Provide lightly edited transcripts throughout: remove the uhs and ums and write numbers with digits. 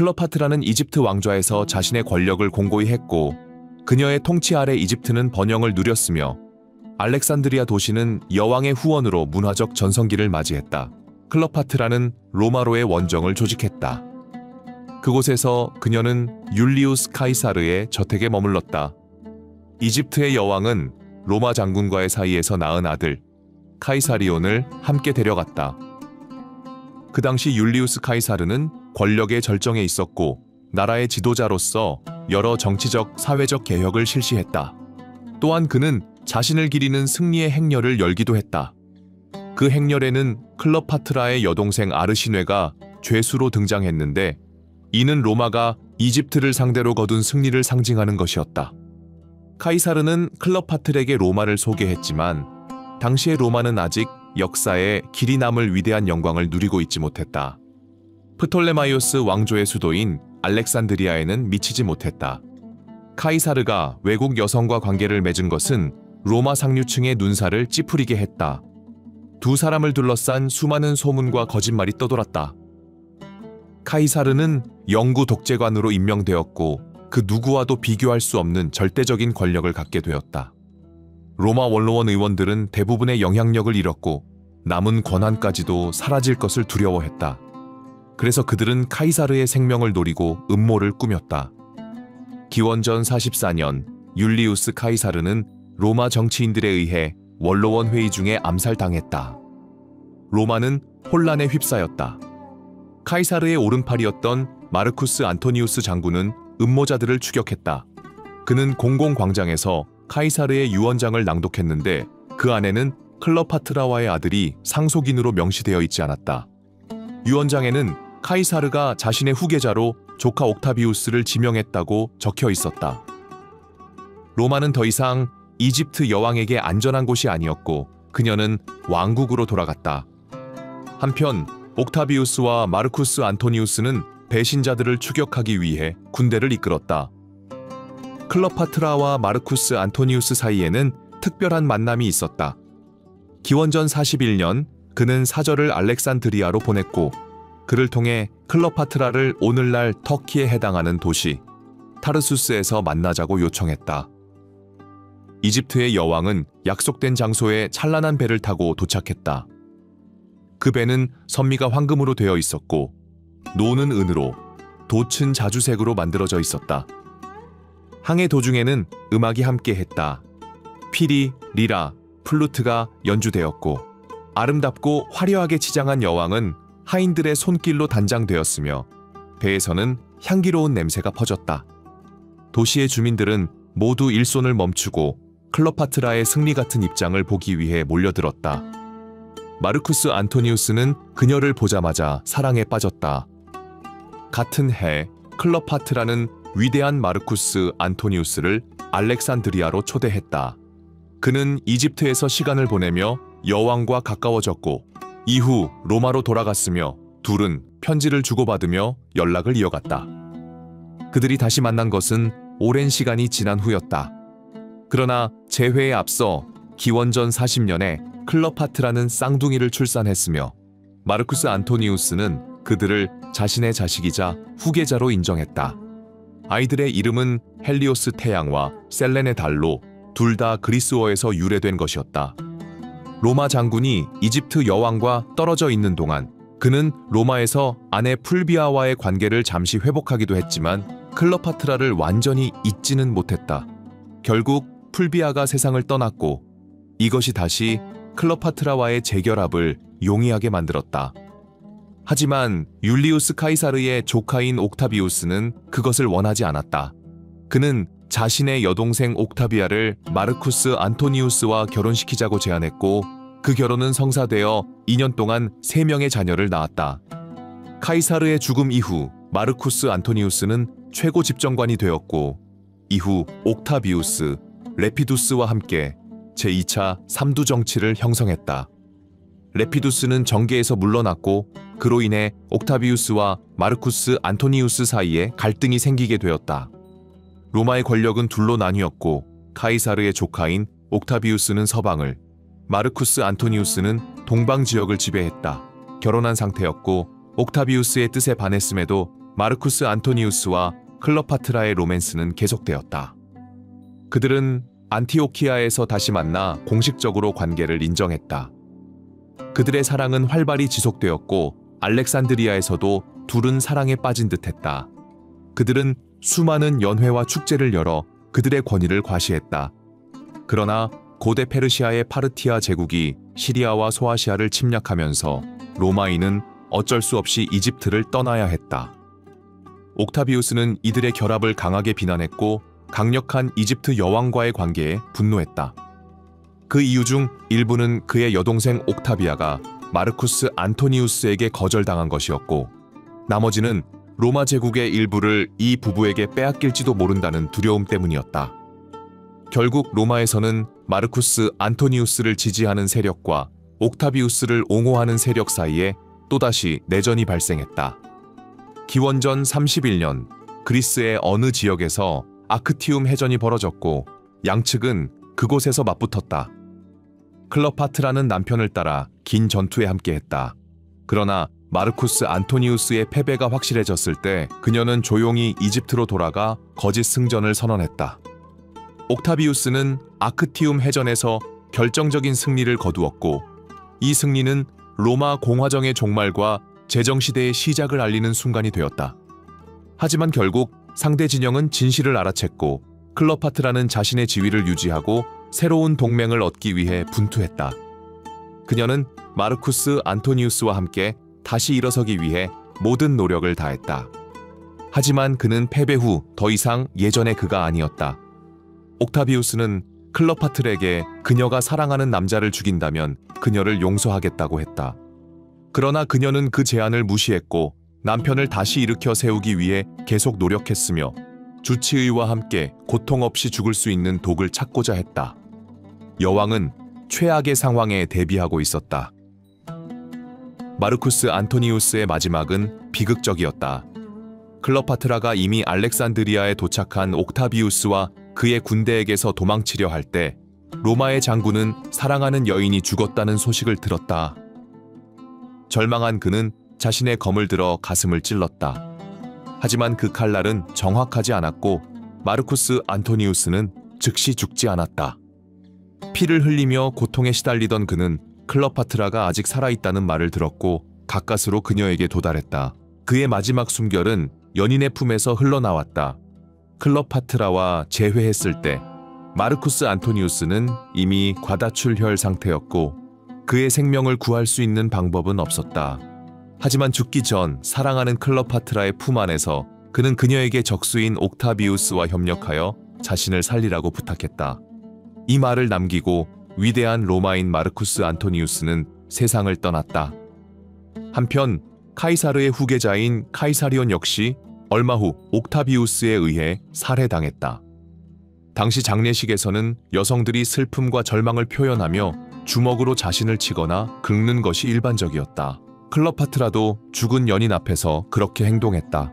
클레오파트라는 이집트 왕좌에서 자신의 권력을 공고히 했고 그녀의 통치 아래 이집트는 번영을 누렸으며 알렉산드리아 도시는 여왕의 후원으로 문화적 전성기를 맞이했다. 클레오파트라는 로마로의 원정을 조직했다. 그곳에서 그녀는 율리우스 카이사르의 저택에 머물렀다. 이집트의 여왕은 로마 장군과의 사이에서 낳은 아들 카이사리온을 함께 데려갔다. 그 당시 율리우스 카이사르는 권력의 절정에 있었고 나라의 지도자로서 여러 정치적, 사회적 개혁을 실시했다. 또한 그는 자신을 기리는 승리의 행렬을 열기도 했다. 그 행렬에는 클레오파트라의 여동생 아르시뇌가 죄수로 등장했는데 이는 로마가 이집트를 상대로 거둔 승리를 상징하는 것이었다. 카이사르는 클레오파트에게 로마를 소개했지만 당시의 로마는 아직 역사에 길이 남을 위대한 영광을 누리고 있지 못했다. 프톨레마이오스 왕조의 수도인 알렉산드리아에는 미치지 못했다. 카이사르가 외국 여성과 관계를 맺은 것은 로마 상류층의 눈살을 찌푸리게 했다. 두 사람을 둘러싼 수많은 소문과 거짓말이 떠돌았다. 카이사르는 영구 독재관으로 임명되었고 그 누구와도 비교할 수 없는 절대적인 권력을 갖게 되었다. 로마 원로원 의원들은 대부분의 영향력을 잃었고 남은 권한까지도 사라질 것을 두려워했다. 그래서 그들은 카이사르의 생명을 노리고 음모를 꾸몄다. 기원전 44년 율리우스 카이사르는 로마 정치인들에 의해 원로원 회의 중에 암살당했다. 로마는 혼란에 휩싸였다. 카이사르의 오른팔이었던 마르쿠스 안토니우스 장군은 음모자들을 추격했다. 그는 공공광장에서 카이사르의 유언장을 낭독했는데 그 안에는 클레오파트라와의 아들이 상속인으로 명시되어 있지 않았다. 유언장에는 카이사르가 자신의 후계자로 조카 옥타비우스를 지명했다고 적혀 있었다. 로마는 더 이상 이집트 여왕에게 안전한 곳이 아니었고 그녀는 왕국으로 돌아갔다. 한편 옥타비우스와 마르쿠스 안토니우스는 배신자들을 추격하기 위해 군대를 이끌었다. 클레오파트라와 마르쿠스 안토니우스 사이에는 특별한 만남이 있었다. 기원전 41년 그는 사절을 알렉산드리아로 보냈고 그를 통해 클레오파트라를 오늘날 터키에 해당하는 도시 타르수스에서 만나자고 요청했다. 이집트의 여왕은 약속된 장소에 찬란한 배를 타고 도착했다. 그 배는 선미가 황금으로 되어 있었고 노는 은으로, 돛은 자주색으로 만들어져 있었다. 항해 도중에는 음악이 함께했다. 피리, 리라, 플루트가 연주되었고 아름답고 화려하게 치장한 여왕은 하인들의 손길로 단장되었으며 배에서는 향기로운 냄새가 퍼졌다. 도시의 주민들은 모두 일손을 멈추고 클레오파트라의 승리 같은 입장을 보기 위해 몰려들었다. 마르쿠스 안토니우스는 그녀를 보자마자 사랑에 빠졌다. 같은 해 클레오파트라는 위대한 마르쿠스 안토니우스를 알렉산드리아로 초대했다. 그는 이집트에서 시간을 보내며 여왕과 가까워졌고 이후 로마로 돌아갔으며 둘은 편지를 주고받으며 연락을 이어갔다. 그들이 다시 만난 것은 오랜 시간이 지난 후였다. 그러나 재회에 앞서 기원전 40년에 클레오파트라는 쌍둥이를 출산했으며 마르쿠스 안토니우스는 그들을 자신의 자식이자 후계자로 인정했다. 아이들의 이름은 헬리오스 태양과 셀레네 달로 둘 다 그리스어에서 유래된 것이었다. 로마 장군이 이집트 여왕과 떨어져 있는 동안 그는 로마에서 아내 풀비아와의 관계를 잠시 회복하기도 했지만 클레오파트라를 완전히 잊지는 못했다. 결국 풀비아가 세상을 떠났고 이것이 다시 클레오파트라와의 재결합을 용이하게 만들었다. 하지만 율리우스 카이사르의 조카인 옥타비우스는 그것을 원하지 않았다. 그는 자신의 여동생 옥타비아를 마르쿠스 안토니우스와 결혼시키자고 제안했고 그 결혼은 성사되어 2년 동안 3명의 자녀를 낳았다. 카이사르의 죽음 이후 마르쿠스 안토니우스는 최고 집정관이 되었고 이후 옥타비우스, 레피두스와 함께 제2차 삼두 정치를 형성했다. 레피두스는 정계에서 물러났고 그로 인해 옥타비우스와 마르쿠스 안토니우스 사이에 갈등이 생기게 되었다. 로마의 권력은 둘로 나뉘었고 카이사르의 조카인 옥타비우스는 서방을, 마르쿠스 안토니우스는 동방 지역을 지배했다. 결혼한 상태였고 옥타비우스의 뜻에 반했음에도 마르쿠스 안토니우스와 클레오파트라의 로맨스는 계속되었다. 그들은 안티오키아에서 다시 만나 공식적으로 관계를 인정했다. 그들의 사랑은 활발히 지속되었고 알렉산드리아에서도 둘은 사랑에 빠진 듯했다. 그들은 수많은 연회와 축제를 열어 그들의 권위를 과시했다. 그러나 고대 페르시아의 파르티아 제국이 시리아와 소아시아를 침략하면서 로마인은 어쩔 수 없이 이집트를 떠나야 했다. 옥타비우스는 이들의 결합을 강하게 비난했고 강력한 이집트 여왕과의 관계에 분노했다. 그 이유 중 일부는 그의 여동생 옥타비아가 마르쿠스 안토니우스에게 거절당한 것이었고, 나머지는 로마 제국의 일부를 이 부부에게 빼앗길지도 모른다는 두려움 때문이었다. 결국 로마에서는 마르쿠스 안토니우스를 지지하는 세력과 옥타비우스를 옹호하는 세력 사이에 또다시 내전이 발생했다. 기원전 31년 그리스의 어느 지역에서 아크티움 해전이 벌어졌고 양측은 그곳에서 맞붙었다. 클레오파트라는 남편을 따라 긴 전투에 함께했다. 그러나 마르쿠스 안토니우스의 패배가 확실해졌을 때 그녀는 조용히 이집트로 돌아가 거짓 승전을 선언했다. 옥타비우스는 아크티움 해전에서 결정적인 승리를 거두었고, 이 승리는 로마 공화정의 종말과 제정시대의 시작을 알리는 순간이 되었다. 하지만 결국 상대 진영은 진실을 알아챘고 클레오파트라는 자신의 지위를 유지하고 새로운 동맹을 얻기 위해 분투했다. 그녀는 마르쿠스 안토니우스와 함께 다시 일어서기 위해 모든 노력을 다했다. 하지만 그는 패배 후 더 이상 예전의 그가 아니었다. 옥타비우스는 클레오파트에게 그녀가 사랑하는 남자를 죽인다면 그녀를 용서하겠다고 했다. 그러나 그녀는 그 제안을 무시했고 남편을 다시 일으켜 세우기 위해 계속 노력했으며 주치의와 함께 고통 없이 죽을 수 있는 독을 찾고자 했다. 여왕은 최악의 상황에 대비하고 있었다. 마르쿠스 안토니우스의 마지막은 비극적이었다. 클레오파트라가 이미 알렉산드리아에 도착한 옥타비우스와 그의 군대에게서 도망치려 할 때 로마의 장군은 사랑하는 여인이 죽었다는 소식을 들었다. 절망한 그는 자신의 검을 들어 가슴을 찔렀다. 하지만 그 칼날은 정확하지 않았고 마르쿠스 안토니우스는 즉시 죽지 않았다. 피를 흘리며 고통에 시달리던 그는 클레오파트라가 아직 살아있다는 말을 들었고 가까스로 그녀에게 도달했다. 그의 마지막 숨결은 연인의 품에서 흘러나왔다. 클레오파트라와 재회했을 때 마르쿠스 안토니우스는 이미 과다출혈 상태였고 그의 생명을 구할 수 있는 방법은 없었다. 하지만 죽기 전 사랑하는 클레오파트라의 품 안에서 그는 그녀에게 적수인 옥타비우스와 협력하여 자신을 살리라고 부탁했다. 이 말을 남기고 위대한 로마인 마르쿠스 안토니우스는 세상을 떠났다. 한편 카이사르의 후계자인 카이사리온 역시 얼마 후 옥타비우스에 의해 살해당했다. 당시 장례식에서는 여성들이 슬픔과 절망을 표현하며 주먹으로 자신을 치거나 긁는 것이 일반적이었다. 클레오파트라도 죽은 연인 앞에서 그렇게 행동했다.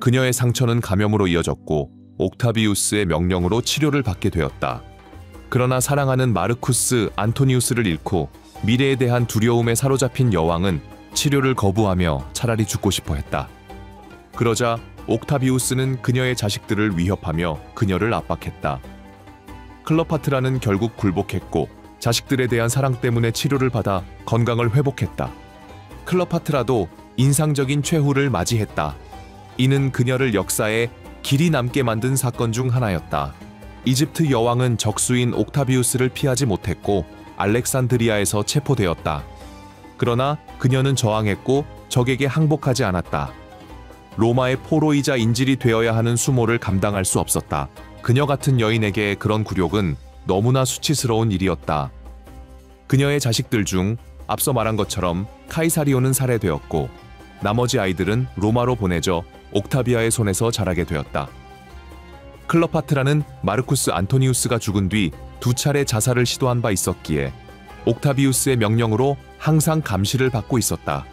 그녀의 상처는 감염으로 이어졌고 옥타비우스의 명령으로 치료를 받게 되었다. 그러나 사랑하는 마르쿠스 안토니우스를 잃고 미래에 대한 두려움에 사로잡힌 여왕은 치료를 거부하며 차라리 죽고 싶어 했다. 그러자 옥타비우스는 그녀의 자식들을 위협하며 그녀를 압박했다. 클레오파트라는 결국 굴복했고 자식들에 대한 사랑 때문에 치료를 받아 건강을 회복했다. 클레오파트라도 인상적인 최후를 맞이했다. 이는 그녀를 역사에 길이 남게 만든 사건 중 하나였다. 이집트 여왕은 적수인 옥타비우스를 피하지 못했고 알렉산드리아에서 체포되었다. 그러나 그녀는 저항했고 적에게 항복하지 않았다. 로마의 포로이자 인질이 되어야 하는 수모를 감당할 수 없었다. 그녀 같은 여인에게 그런 굴욕은 너무나 수치스러운 일이었다. 그녀의 자식들 중 앞서 말한 것처럼 카이사리온은 살해되었고 나머지 아이들은 로마로 보내져 옥타비아의 손에서 자라게 되었다. 클레오파트라는 마르쿠스 안토니우스가 죽은 뒤 2차례 자살을 시도한 바 있었기에 옥타비우스의 명령으로 항상 감시를 받고 있었다.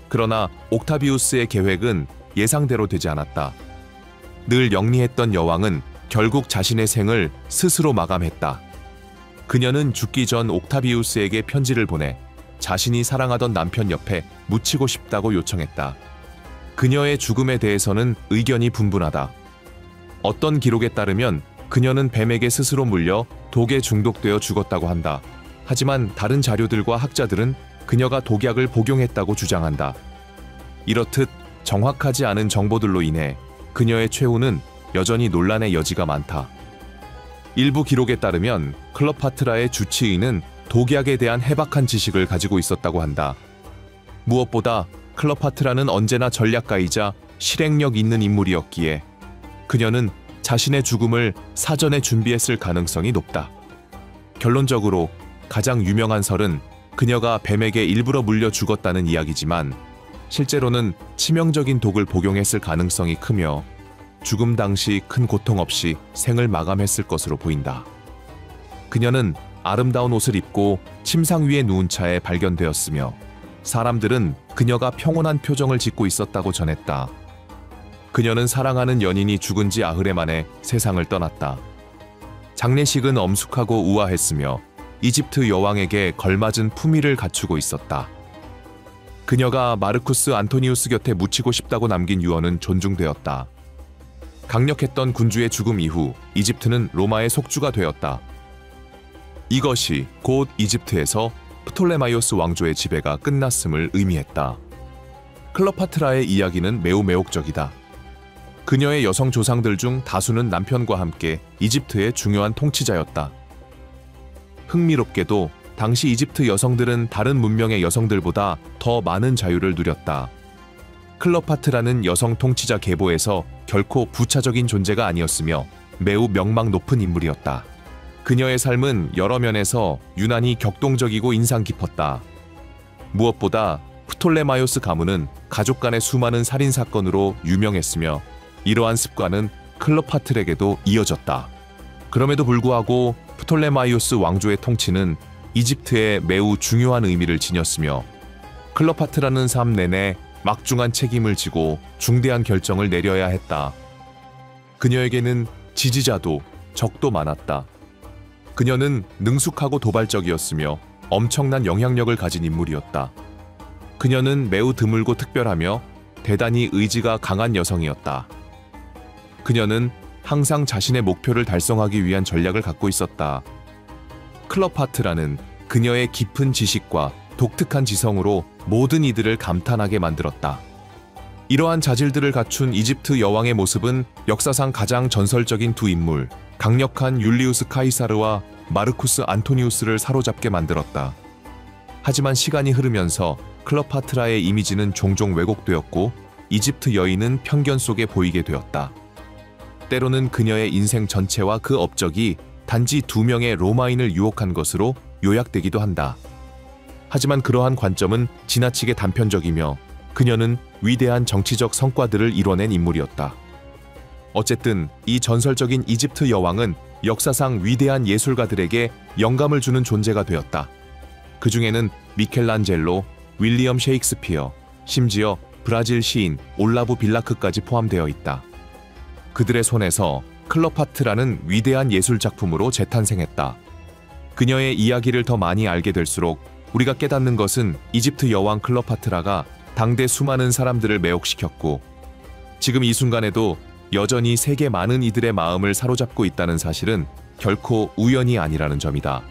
그러나 옥타비우스의 계획은 예상대로 되지 않았다. 늘 영리했던 여왕은 결국 자신의 생을 스스로 마감했다. 그녀는 죽기 전 옥타비우스에게 편지를 보내 자신이 사랑하던 남편 옆에 묻히고 싶다고 요청했다. 그녀의 죽음에 대해서는 의견이 분분하다. 어떤 기록에 따르면 그녀는 뱀에게 스스로 물려 독에 중독되어 죽었다고 한다. 하지만 다른 자료들과 학자들은 그녀가 독약을 복용했다고 주장한다. 이렇듯 정확하지 않은 정보들로 인해 그녀의 최후는 여전히 논란의 여지가 많다. 일부 기록에 따르면 클레오파트라의 주치의는 독약에 대한 해박한 지식을 가지고 있었다고 한다. 무엇보다 클레오파트라는 언제나 전략가이자 실행력 있는 인물이었기에 그녀는 자신의 죽음을 사전에 준비했을 가능성이 높다. 결론적으로 가장 유명한 설은 그녀가 뱀에게 일부러 물려 죽었다는 이야기지만 실제로는 치명적인 독을 복용했을 가능성이 크며 죽음 당시 큰 고통 없이 생을 마감했을 것으로 보인다. 그녀는 아름다운 옷을 입고 침상 위에 누운 차에 발견되었으며 사람들은 그녀가 평온한 표정을 짓고 있었다고 전했다. 그녀는 사랑하는 연인이 죽은 지 8일 만에 세상을 떠났다. 장례식은 엄숙하고 우아했으며 이집트 여왕에게 걸맞은 품위를 갖추고 있었다. 그녀가 마르쿠스 안토니우스 곁에 묻히고 싶다고 남긴 유언은 존중되었다. 강력했던 군주의 죽음 이후 이집트는 로마의 속주가 되었다. 이것이 곧 이집트에서 프톨레마이오스 왕조의 지배가 끝났음을 의미했다. 클레오파트라의 이야기는 매우 매혹적이다. 그녀의 여성 조상들 중 다수는 남편과 함께 이집트의 중요한 통치자였다. 흥미롭게도 당시 이집트 여성들은 다른 문명의 여성들보다 더 많은 자유를 누렸다. 클레오파트라는 여성 통치자 계보에서 결코 부차적인 존재가 아니었으며 매우 명망 높은 인물이었다. 그녀의 삶은 여러 면에서 유난히 격동적이고 인상 깊었다. 무엇보다 프톨레마이오스 가문은 가족 간의 수많은 살인 사건으로 유명했으며 이러한 습관은 클레오파트라에게도 이어졌다. 그럼에도 불구하고 프톨레마이오스 왕조의 통치는 이집트에 매우 중요한 의미를 지녔으며 클레오파트라는 삶 내내 막중한 책임을 지고 중대한 결정을 내려야 했다. 그녀에게는 지지자도 적도 많았다. 그녀는 능숙하고 도발적이었으며 엄청난 영향력을 가진 인물이었다. 그녀는 매우 드물고 특별하며 대단히 의지가 강한 여성이었다. 그녀는 항상 자신의 목표를 달성하기 위한 전략을 갖고 있었다. 클레오파트라는 그녀의 깊은 지식과 독특한 지성으로 모든 이들을 감탄하게 만들었다. 이러한 자질들을 갖춘 이집트 여왕의 모습은 역사상 가장 전설적인 두 인물, 강력한 율리우스 카이사르와 마르쿠스 안토니우스를 사로잡게 만들었다. 하지만 시간이 흐르면서 클레오파트라의 이미지는 종종 왜곡되었고 이집트 여인은 편견 속에 보이게 되었다. 때로는 그녀의 인생 전체와 그 업적이 단지 2명의 로마인을 유혹한 것으로 요약되기도 한다. 하지만 그러한 관점은 지나치게 단편적이며 그녀는 위대한 정치적 성과들을 이뤄낸 인물이었다. 어쨌든 이 전설적인 이집트 여왕은 역사상 위대한 예술가들에게 영감을 주는 존재가 되었다. 그 중에는 미켈란젤로, 윌리엄 셰익스피어, 심지어 브라질 시인 올라브 빌라크까지 포함되어 있다. 그들의 손에서 클레오파트라는 위대한 예술 작품으로 재탄생했다. 그녀의 이야기를 더 많이 알게 될수록 우리가 깨닫는 것은 이집트 여왕 클레오파트라가 당대 수많은 사람들을 매혹시켰고 지금 이 순간에도 여전히 세계 많은 이들의 마음을 사로잡고 있다는 사실은 결코 우연이 아니라는 점이다.